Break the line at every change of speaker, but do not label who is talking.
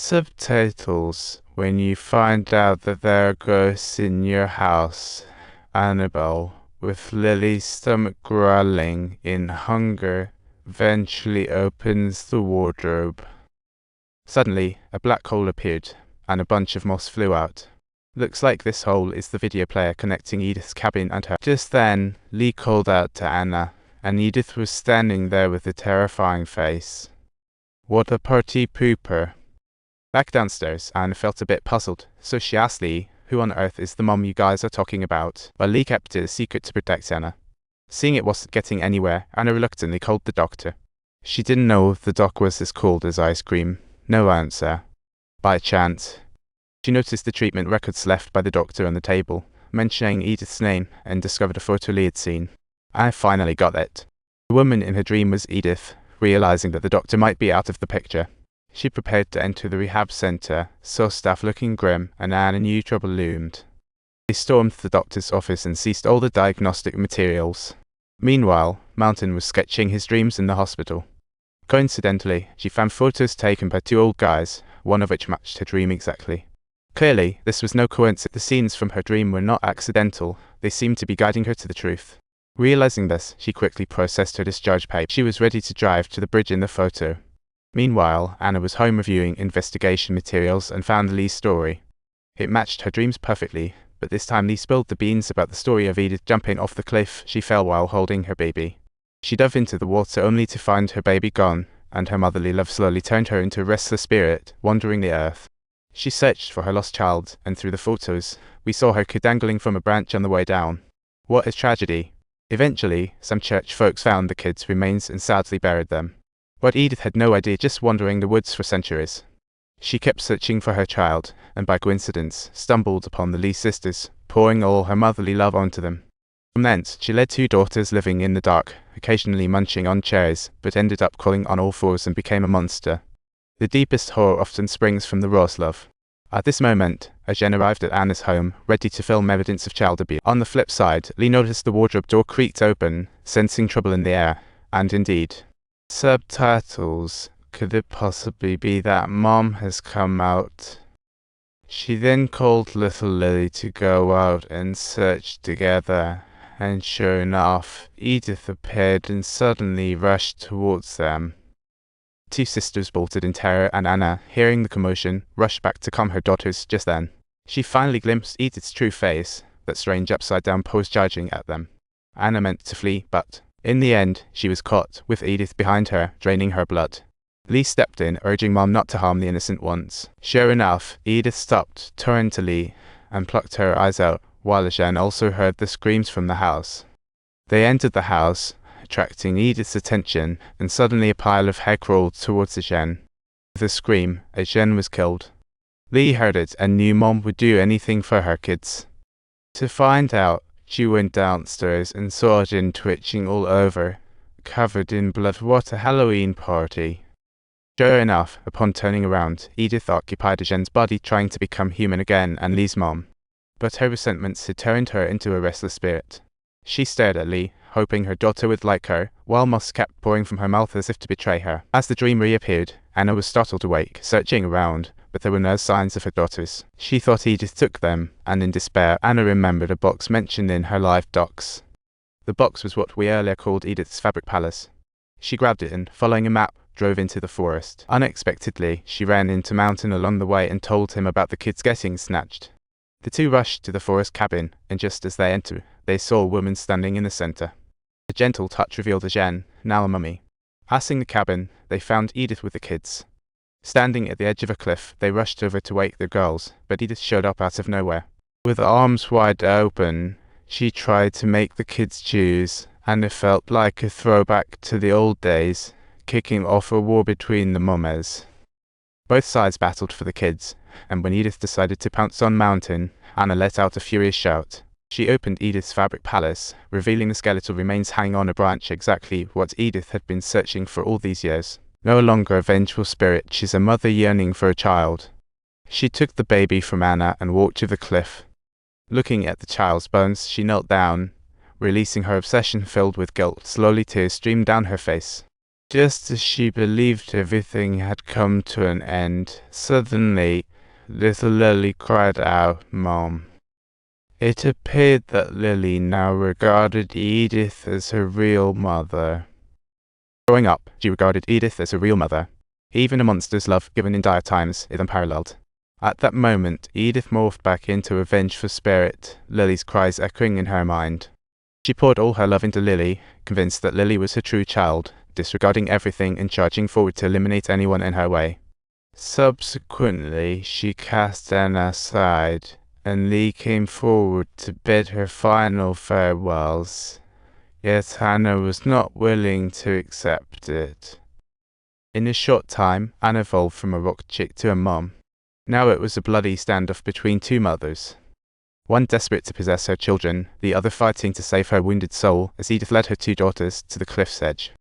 Subtitles: When you find out that there are ghosts in your house, Annabelle, with Lily's stomach growling in hunger, eventually opens the wardrobe. Suddenly, a black hole appeared, and a bunch of moths flew out. Looks like this hole is the video player connecting Edith's cabin and her. Just then, Lee called out to Anna, and Edith was standing there with a terrifying face. What a party pooper. Back downstairs, Anna felt a bit puzzled, so she asked Lee, "Who on earth is the mom you guys are talking about?" But Lee kept it a secret to protect Anna. Seeing it wasn't getting anywhere, Anna reluctantly called the doctor. She didn't know the doc was as cold as ice cream. No answer. By chance, she noticed the treatment records left by the doctor on the table, mentioning Edith's name, and discovered a photo Lee had seen. I finally got it. The woman in her dream was Edith. Realizing that the doctor might be out of the picture, she prepared to enter the rehab center, saw staff looking grim, and Anna knew trouble loomed. They stormed the doctor's office and seized all the diagnostic materials. Meanwhile, Mountain was sketching his dreams in the hospital. Coincidentally, she found photos taken by two old guys, one of which matched her dream exactly. Clearly, this was no coincidence. The scenes from her dream were not accidental. They seemed to be guiding her to the truth. Realizing this, she quickly processed her discharge paper. She was ready to drive to the bridge in the photo. Meanwhile, Anna was home reviewing investigation materials and found Lee's story. It matched her dreams perfectly, but this time Lee spilled the beans about the story of Edith jumping off the cliff she fell while holding her baby. She dove into the water only to find her baby gone, and her motherly love slowly turned her into a restless spirit, wandering the earth. She searched for her lost child, and through the photos, we saw her kid dangling from a branch on the way down. What a tragedy. Eventually, some church folks found the kid's remains and sadly buried them. But Edith had no idea, just wandering the woods for centuries. She kept searching for her child, and by coincidence, stumbled upon the Lee sisters, pouring all her motherly love onto them. From thence, she led two daughters living in the dark, occasionally munching on cherries, but ended up crawling on all fours and became a monster. The deepest horror often springs from the rawest love. At this moment, a Jen arrived at Anna's home, ready to film evidence of child abuse. On the flip side, Lee noticed the wardrobe door creaked open, sensing trouble in the air, and indeed. Subtitles: Could it possibly be that Mom has come out? She then called little Lily to go out and search together, and sure enough, Edith appeared and suddenly rushed towards them. Two sisters bolted in terror, and Anna, hearing the commotion, rushed back to calm her daughters just then. She finally glimpsed Edith's true face, that strange upside-down pose charging at them. Anna meant to flee, but in the end, she was caught, with Edith behind her, draining her blood. Lee stepped in, urging Mom not to harm the innocent ones. Sure enough, Edith stopped, turned to Lee, and plucked her eyes out, while Jen also heard the screams from the house. They entered the house, attracting Edith's attention, and suddenly a pile of hair crawled towards Jen. With a scream, Jen was killed. Lee heard it and knew Mom would do anything for her kids. To find out, she went downstairs and saw Jen twitching all over, covered in blood. What a Halloween party. Sure enough, upon turning around, Edith occupied Jen's body, trying to become human again and Lee's mom. But her resentments had turned her into a restless spirit. She stared at Lee, hoping her daughter would like her, while moss kept pouring from her mouth as if to betray her. As the dream reappeared, Anna was startled awake, searching around, but there were no signs of her daughters. She thought Edith took them, and in despair, Anna remembered a box mentioned in her live docs. The box was what we earlier called Edith's fabric palace. She grabbed it and, following a map, drove into the forest. Unexpectedly, she ran into Mountain along the way and told him about the kids getting snatched. The two rushed to the forest cabin, and just as they entered, they saw a woman standing in the center. A gentle touch revealed a Jen, now a mummy. Passing the cabin, they found Edith with the kids. Standing at the edge of a cliff, they rushed over to wake the girls, but Edith showed up out of nowhere. With arms wide open, she tried to make the kids choose, and it felt like a throwback to the old days, kicking off a war between the mummies. Both sides battled for the kids, and when Edith decided to pounce on Mountain, Anna let out a furious shout. She opened Edith's fabric palace, revealing the skeletal remains hanging on a branch, exactly what Edith had been searching for all these years. No longer a vengeful spirit, she's a mother yearning for a child. She took the baby from Anna and walked to the cliff. Looking at the child's bones, she knelt down, releasing her obsession filled with guilt. Slowly tears streamed down her face. Just as she believed everything had come to an end, suddenly, little Lily cried out, "Mom." It appeared that Lily now regarded Edith as her real mother. Growing up, she regarded Edith as her real mother. Even a monster's love given in dire times is unparalleled. At that moment, Edith morphed back into a vengeful spirit, Lily's cries echoing in her mind. She poured all her love into Lily, convinced that Lily was her true child, disregarding everything and charging forward to eliminate anyone in her way. Subsequently, she cast Anna aside, and Lee came forward to bid her final farewells. Yet Anna was not willing to accept it. In a short time, Anna evolved from a rock chick to a mom. Now it was a bloody standoff between two mothers. One desperate to possess her children, the other fighting to save her wounded soul as Edith led her two daughters to the cliff's edge.